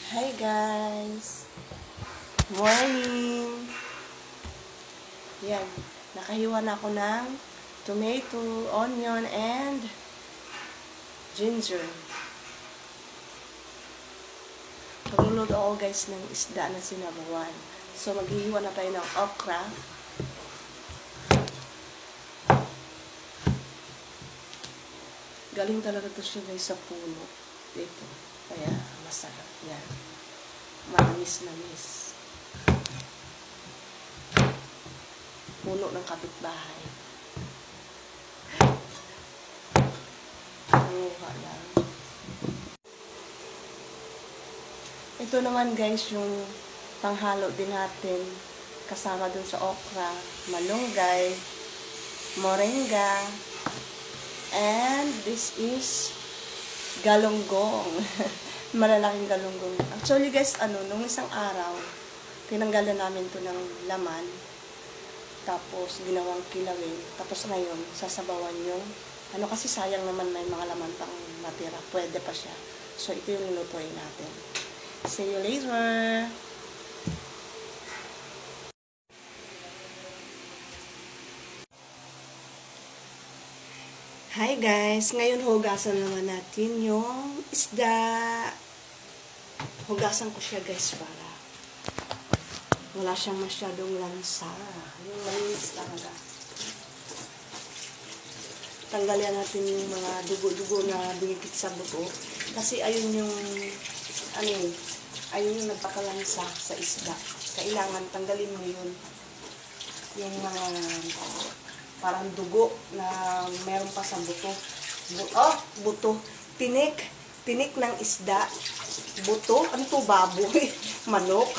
Hi guys! Morning! Yan, nakahiwa na ako ng tomato, onion, and ginger. Pagluluto ako guys ng isda na sinabawan. So maghihiwa na tayo ng okra. Galing talaga to siya guys sa puno. Dito. Kaya masarap yan. Manamis-namis. Puno ng kapitbahay. Nanguha lang. Ito naman guys yung panghalo din natin kasama dun sa okra, malunggay, moringa, and this is galunggong. Malalaking galunggong. Actually guys, nung isang araw, tinanggalan namin to ng laman. Tapos, ginawang kilawin. Tapos ngayon, sasabawan yung, kasi sayang naman may mga laman pang natira. Pwede pa siya. So, ito yung nilutuin natin. See you later! Hi guys! Ngayon, hugasan naman natin yung isda. Hugasan ko siya guys para wala siyang masyadong lansa. Yung malinis talaga. Tanggalin natin yung mga dugo-dugo na dumikit sa buto. Kasi ayun yung, ayun yung nagpakalansa sa isda. Kailangan tanggalin mo yun. Yung mga parang dugo na meron pa sa buto. Buto. Tinik ng isda. Buto. Ano to? Baboy. Manok.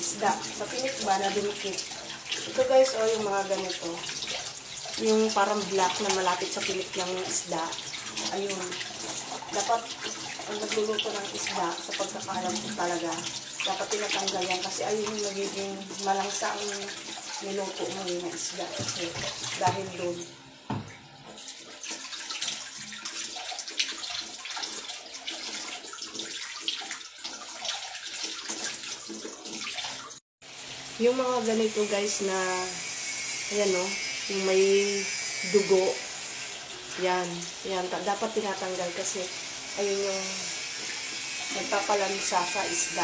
Isda. Sa tinik ba na dumikit? Ito guys, yung mga ganito. Yung parang black na malapit sa tinik ng isda. Ayun. Dapat, ang nagluluto ng isda, sa pagkakalam ko talaga, dapat tinatanggal yan. Kasi ayun yung nagiging malangsa ang niluto mo yung isda. Kasi dahil doon. Yung mga ganito guys na, ayan yung may dugo, yan, dapat tinatanggal kasi ayun yung nagpapalansa sa isda.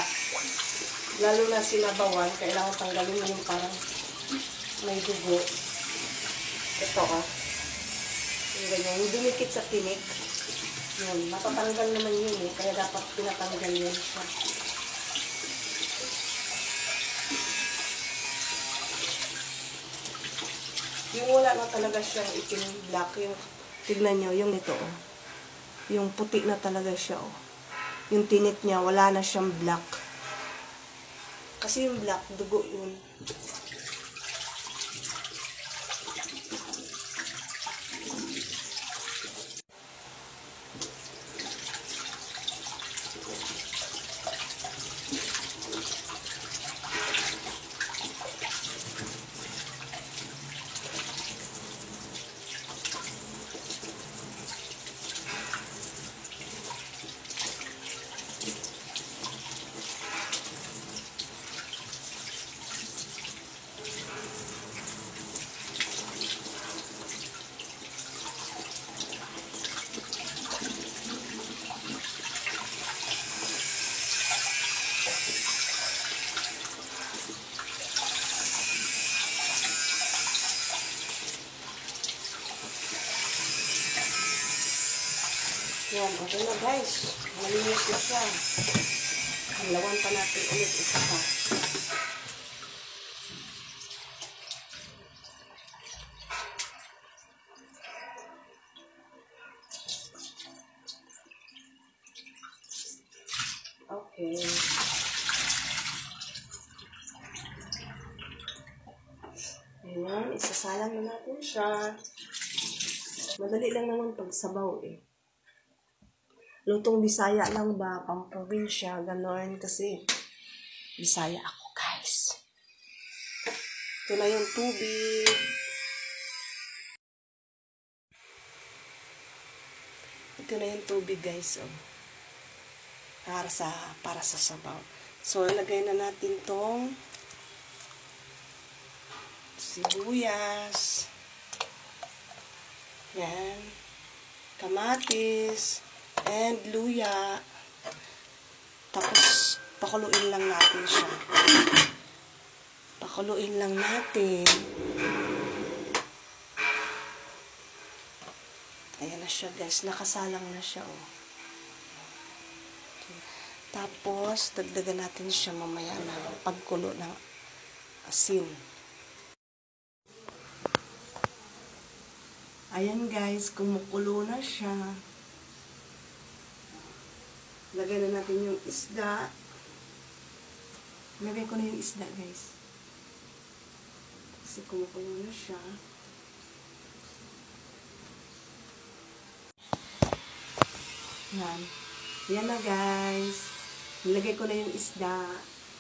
Lalo na sinabawan, kailangan tanggalin yung parang may dugo. Ito yung ganyan, yung dumikit sa tinik, yun, matatanggal naman yun kaya dapat tinatanggal yun siya. Yung wala na talaga siyang itim black, yung tignan nyo, yung ito yung puti na talaga siya yung tinik niya, wala na siyang black. Kasi yung black, dugo yun. Yan, okay na guys. Malinis na siya. Halawan pa natin ulit isa pa. Okay. Ayan, isasalang na natin siya. Madali lang naman pagsabaw Lutong Bisaya lang ba, pang-probinsya, ganon, kasi Bisaya ako, guys. Ito na yung tubig. Ito na yung tubig, guys, para sa sabaw. So, ilagay na natin tong sibuyas. Yan. Kamatis. And luya. Tapos, pakuluin lang natin siya. Pakuluin lang natin. Ayan na siya, guys. Nakasalang na siya, oh. Okay. Tapos, dagdagan natin siya mamaya na pagkulo ng asin. Ayan, guys. Kumukulo na siya. Lagay na natin yung isda. Lagay ko na yung isda, guys. Kasi kumukulo na siya. Yan. Yan na, guys. Nilagay ko na yung isda.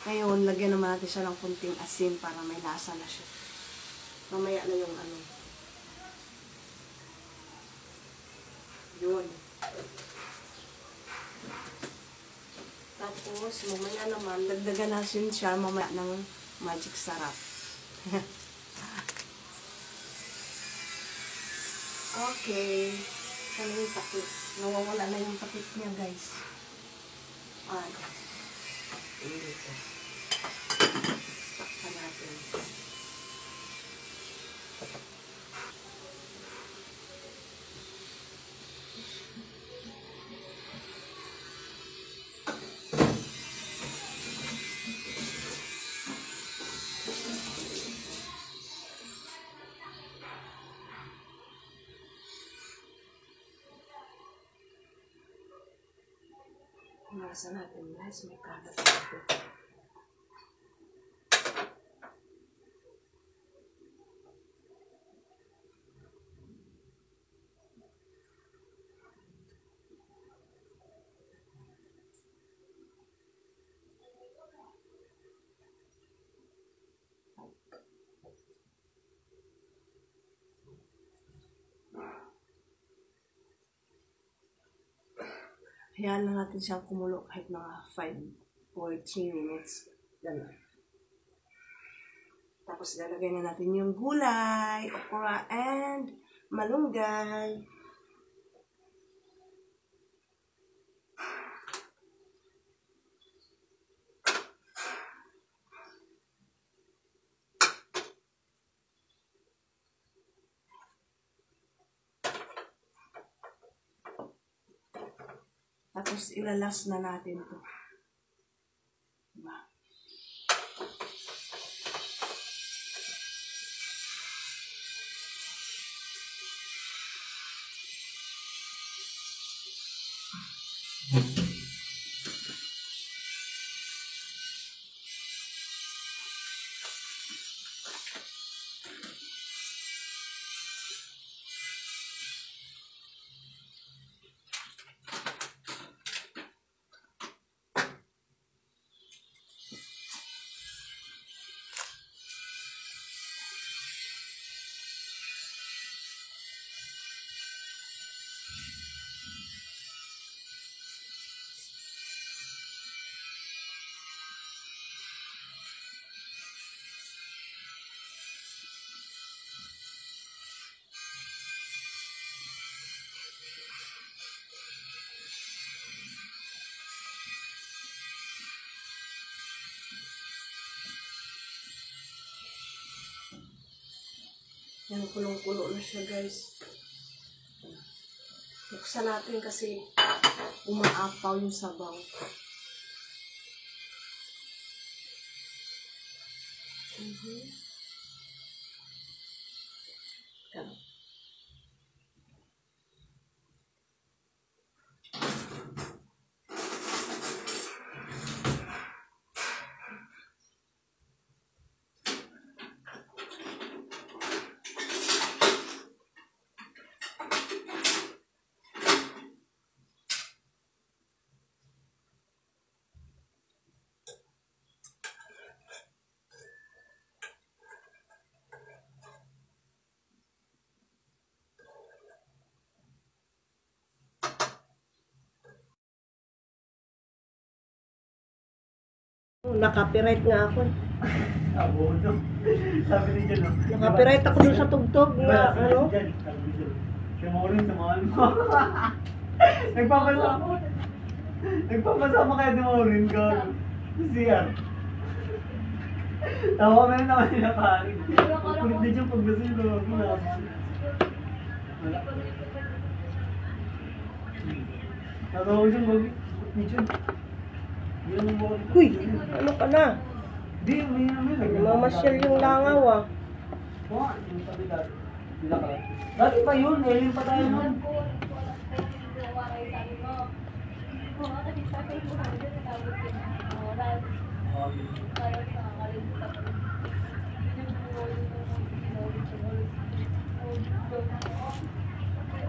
Ngayon, lagyan naman natin siya ng kunting asin para may lasa na siya. Mamaya na yung ano. Yun. Tapos, mamaya naman, dagdagan natin siya mamaya ng magic sarap. Okay. Ano yung takip? Nawawala na yung takip niya, guys. Dito. Takpan natin. Nasa natin, guys. May kagat natin. Hayaan lang natin siyang kumulo kahit mga 5 or 3 minutes. Ganun. Tapos lalagay na natin yung gulay, okra, and malunggay. Tapos ilalas na natin ito. Diba? Yan, kulong-kulo na siya, guys. Buksan natin kasi umaapaw yung sabaw. Ganun. Naka-copyright nga ako. Abono. Sabi ni Jan, no? Naka-copyright ako dun sa tugtog na ano. Siya mo rin, samahan mo. Nagpapasama. Nagpapasama kaya di mo rin, gano'n. Siya. Tawa mo naman nila karin. Kulit na dyan pag nasin ko. Wala. Natawa ko dyan, Bobby. Ni Jan. Uy, ano ka na? Di, may Namamasyal yung langaw ah. Oo, yung sabi dati. Dati pa yun, alien pa tayo nun.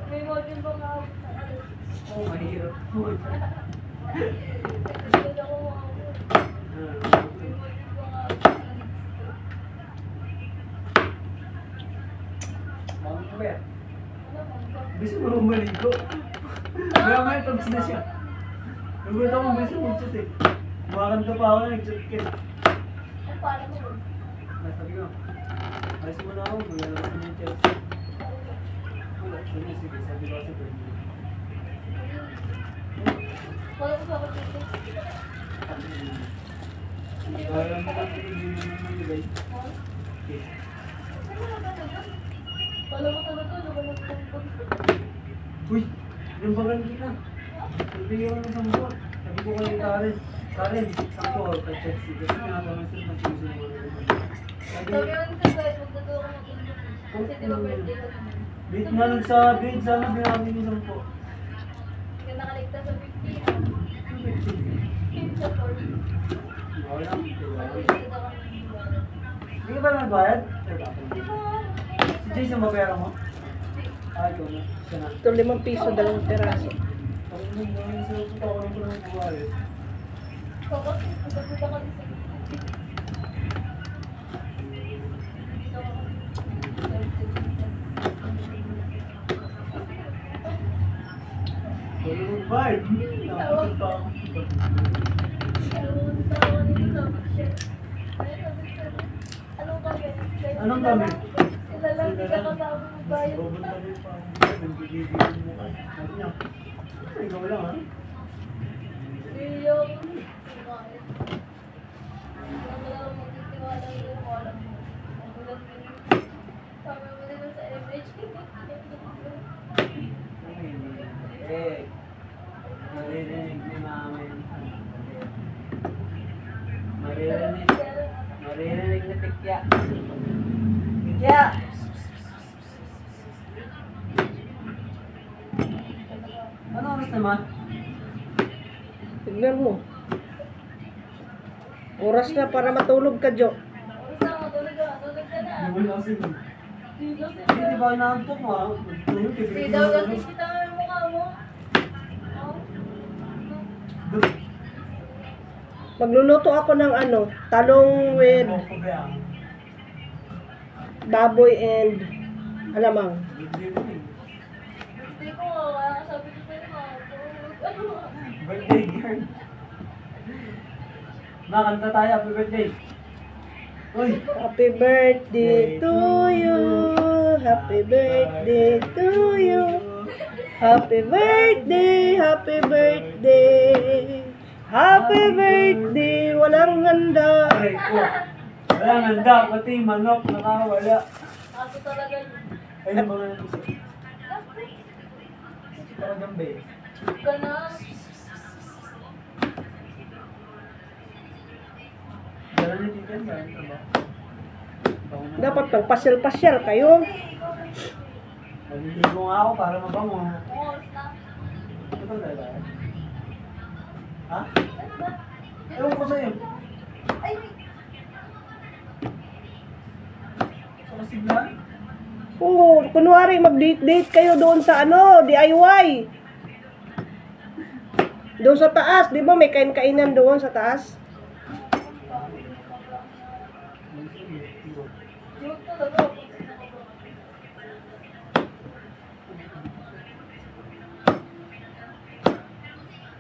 May model ba nga ako? Oo, mahirap. Bisa mo maligo. Maya tapos na siya. Nagulat ako bisa mo chat eh. Kumakanta pa ako, nag-chat ka. Paano mo? Sabi ko, ayos mo na ako, maglalabas na yung chat. Wala, sige, sabi ko kasi pwede. Wala ko sa dito. Kaya mo lang pinigil mo ng ibay. Okay. Wala ko talaga, wala ko Uy, yung bagan kita. Nagbigyan ko ng sampo. Sabi ko kay Karen, sampo, ka-chat si. Kasi tinatanong siya na sinusunod. Sabi ko nito guys, magdado ako ng tulog. Kasi di ba birthday ko naman. Bait nga nagsabi, sana binabing yung sampo. Hindi ka nakaligtas sa 50. Sa 40. Wala. Magdado ako ng Hindi ka ba nagbayad? Di ba? Si Jason ba pera mo? Ay, ikaw na. Siya na. Ito 5 piso, 2 peraso. Ang gagawin sa puto ko rin ko ng buhay. Bakit? Magdado ka din sa 50. Wala mong vibe. Nakapagod pa ako. Anong kami? Ilalang di ka kasama ng bayan. Bobot na rin pa. Nagbibigyan mo ka. Sabi niya, ikaw lang ha? Iyo. Wala lang magtitiwala yung wala mo. Sabi mo din sa MH. Eh, maririnig ni mama yun. Maririnig na tikya. Tikya! Ano oras naman? Tignan mo. Oras na para matulog ka, Jo. Basta matulog ka na. Wala kasi nun. Dito si Hindi ba naantok mo ha? Tulog, Hindi daw kasi kita mo yung mukha mo. Magluluto ako ng ano, talong with baboy and alamang. Hindi ko nga, sabi ko sa'yo nga. Birthday girl. Makanta tayo, happy birthday. Uy! Happy birthday to you. Happy birthday to you. Happy birthday, happy birthday. Happy birthday, walang handa. Aray ko. Walang handa, pati manok nakawala. Ako talaga yun. Ay, yung mga natusok. Talagang ba eh. Ka na. Dala na chicken, saan ka ba? Dapat magpasyal-pasyal kayo. Naliligo nga ako para mabango. Oras na. Ito ba talaga? Ha? Ano ba? Ewan ko sa'yo. Ay, wait. Sa kasiglan? Oo, kunwari mag-date-date kayo doon sa ano, DIY. Doon sa taas, di ba may kain-kainan doon sa taas? Yung talaga.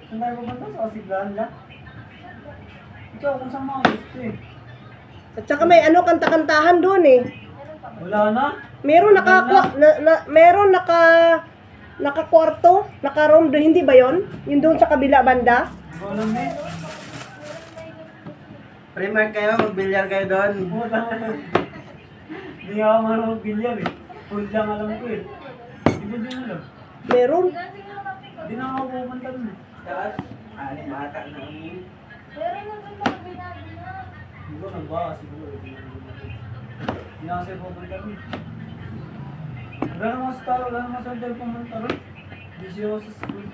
Saan tayo pupunta? Sa kasiglan lang? ikaw kung saan mga gusto eh. At saka may ano, kanta-kantahan doon eh. Wala na? Meron meron naka-kwarto, naka-room doon, hindi ba yon? Yung doon sa kabila banda? Wala na eh. Primark kayo, magbilyar kayo doon. Wala na. Hindi nga ako marunong mag-bilyar eh. Full lang alam ko eh. Di ba din alam? Meron. Di na ako pumunta dun eh. Tapos, ano, bata na umin. Pero nung mga binabi na. Siguro nagbaka siguro. Hindi na kasi pupunta dun. Wala naman sa tao, wala naman sa hotel pumunta rin. Busy ako sa school.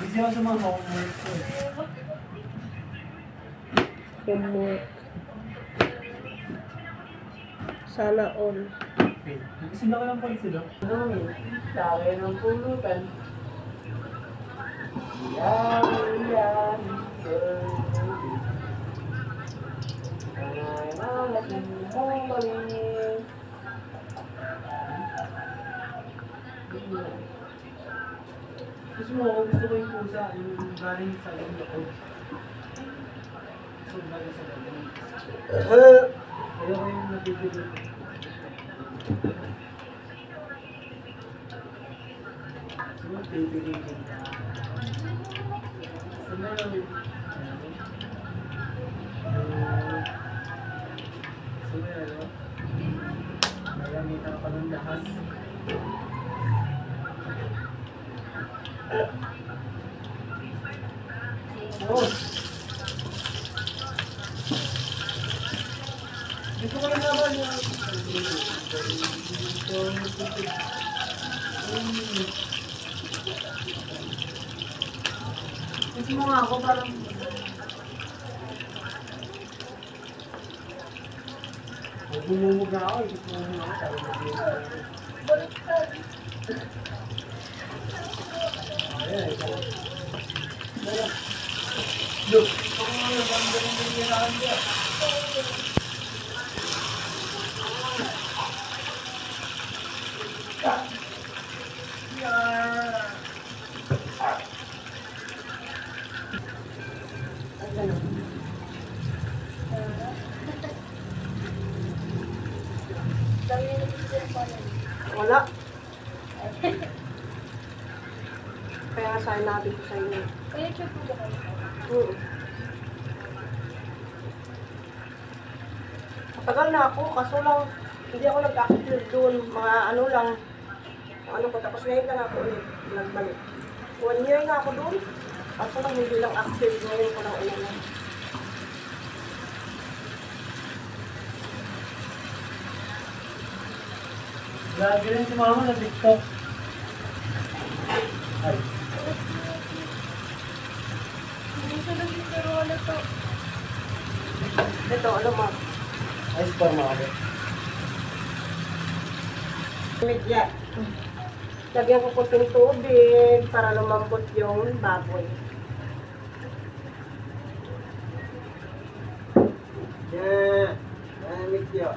Busy ako sa mga homework ko eh. Homework. Sana all. Okay. Kasi laki lang pala sila. Laki ng pulutan. Yan, yan. Gusto mo ako, gusto ko yung pusa, yung galing sa yung loob. So, galing sa loob. Ayoko yung nabibigay ko. Siguro, bibigay ko. Sa meron, sa meron, nagamitan ka ng dahas. Oh! Dito ko lang naman yung... Kasi mo nga ako parang... Bumumog na ako, hindi ko muna ako sabi na Baliktad. ayan, ito. Look! Ako nga yung bandang yung ginaan niya. Dami na dito yung pala. Wala. Kaya sign natin ko sa inyo. Kaya check mo ba kayo? Matagal na ako, kaso lang, hindi ako nag-active doon. Mga ano lang, ano ko, tapos ngayon lang ako ulit, nagbalik. 1 year na ako doon, kaso lang hindi lang active, ngayon ko lang ulit. Lagi rin si mama na TikTok. Ay. Hindi siya lang yung pero wala to. Ito, ano mo, Ay, super mama. media. Lagyan ko kunting tubig para lumambot yung baboy. Yan. Yan, Mikyo.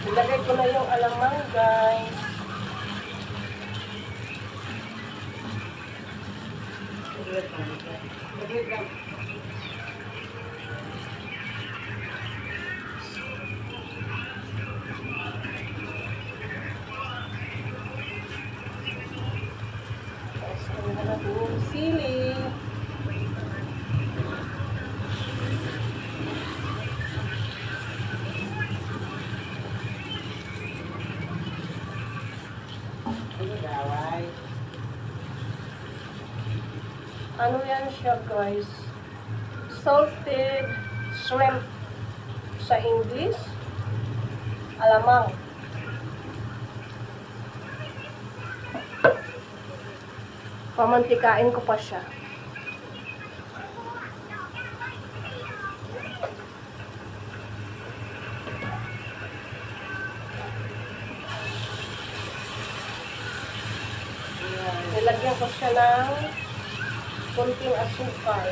Ilagay ko na yung alamang, guys. Wait lang. Tapos ano na natin yung sili. Ano gaway? Ano yan siya guys? Salted shrimp sa English. Alamang. Pamantikain ko pa siya. Nilagyan ko siya ng konting asukal.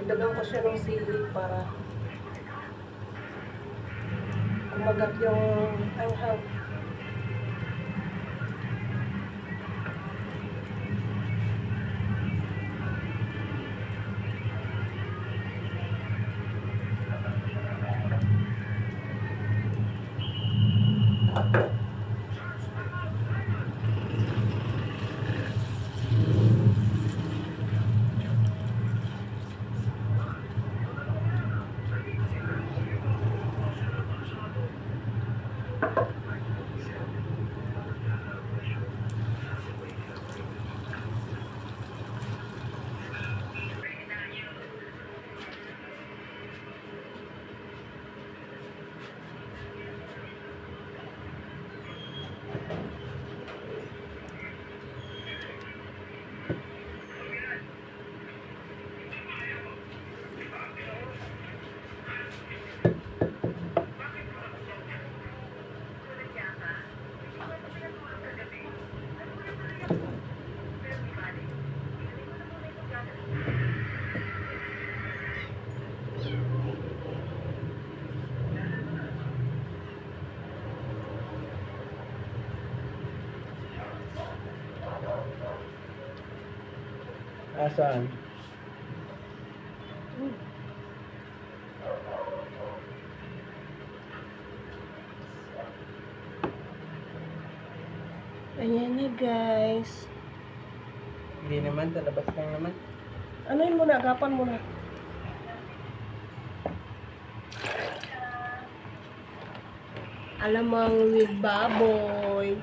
Dagdagan ko siya ng sili para kumagat yung anghang. Asan? Ayan na guys. Hindi naman, talabas lang naman. Ano yun muna? Agapan muna. Alamang with baboy.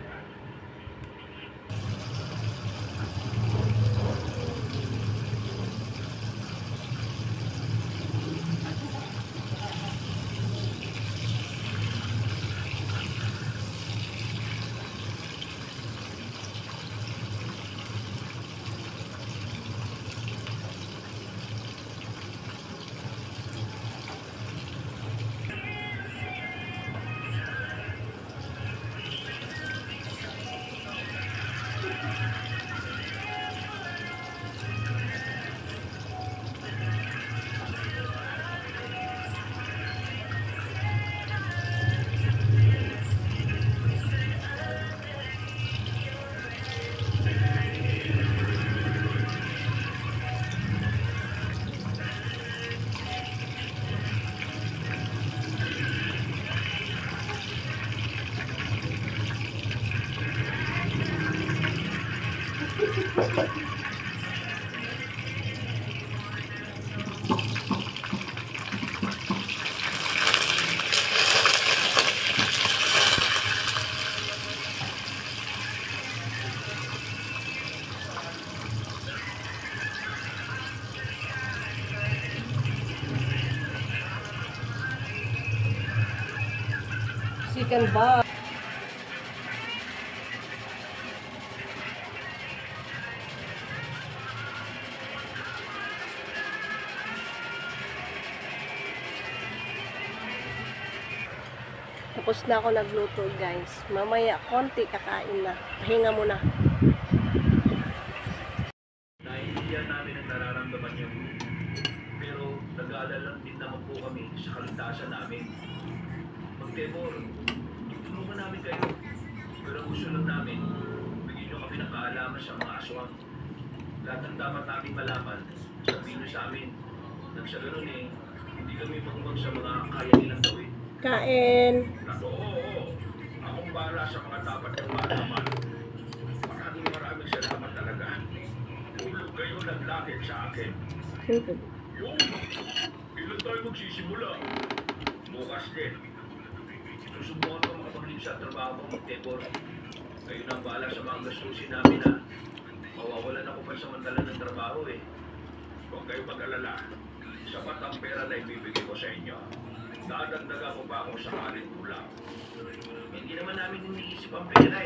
Chicken bar. Tapos na ako nagluto guys. Mamaya konti kakain na. Pahinga muna. Tebor, tutulungan namin kayo. Pero ang gusto lang namin, bigyan nyo kami ng kaalaman sa mga aswang. Lahat ng dapat namin malaman, sabihin nyo sa amin. Nang sa ganun hindi kami magbag sa mga kaya nilang gawin. Kain. Oo. Akong bahala sa mga dapat yung malaman. Maraming salamat talaga. Tulog kayo ng lakit sa akin. Yung, ilan tayo magsisimula? Bukas din. Susubukan ko makapaglip sa trabaho mo, Tebor. Kayo nang bahala sa mga gastusin namin ha. Mawawalan ako pansamantala ng trabaho Huwag kayo mag-alala. Sapat ang pera na ibibigay ko sa inyo. Dadagdaga ko pa kung sakaling kulang. Hindi naman namin iniisip ang pera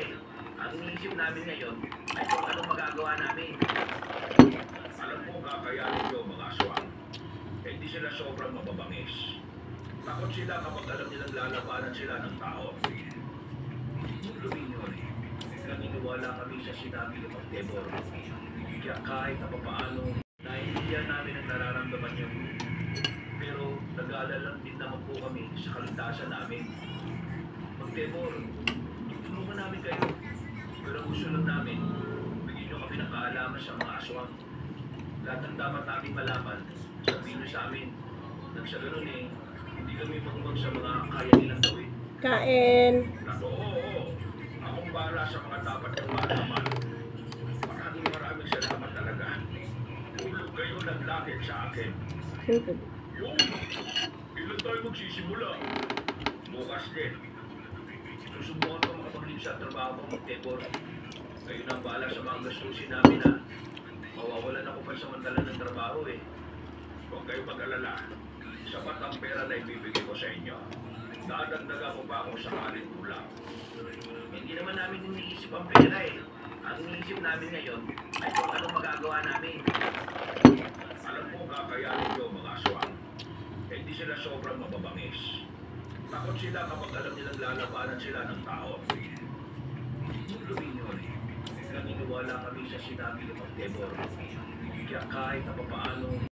Ang iniisip namin ngayon ay kung anong magagawa namin. Alam mo, kakayanin nyo mga aswang. Hindi sila sobrang mababangis. Takot sila kapag alam nilang lalabanan sila ng tao. Luminyo naniniwala kami sa sinabi ni Tebor. Kaya kahit na papaano, naiintindihan namin ang nararamdaman niyo. Pero nag-aalala din naman po kami sa kaligtasan namin. Tebor, tutulungan namin kayo. Pero ang gusto lang namin, bigyan nyo kami ng kaalaman sa mga aswang. Lahat ng dapat namin malaman, sabihin nyo sa amin. Nang sa ganun hindi kami magbag sa mga kaya nilang gawin. Kain. Oo. Akong bahala sa mga dapat yung malaman. Maraming salamat talaga. Tulog kayo ng lakit sa akin. Yung, ilan tayo magsisimula? Bukas din. Susubukan ko makapaglip sa trabaho mo, Tebor. Kayo nang bahala sa mga gastusin namin ha. Mawawalan ako pansamantala ng trabaho Huwag kayo mag-alala. Sapat ang pera na ibibigay ko sa inyo. Dadagdaga ko pa kung sakaling kulang. Hindi naman namin iniisip ang pera Ang iniisip namin ngayon ay kung anong magagawa namin. Alam mo, kakayanin nyo mga aswang. Hindi sila sobrang mababangis. Takot sila kapag alam nilang lalabanan sila ng tao. Luminyo naniniwala kami sa sinabi ni Tebor. Kaya kahit na papaano,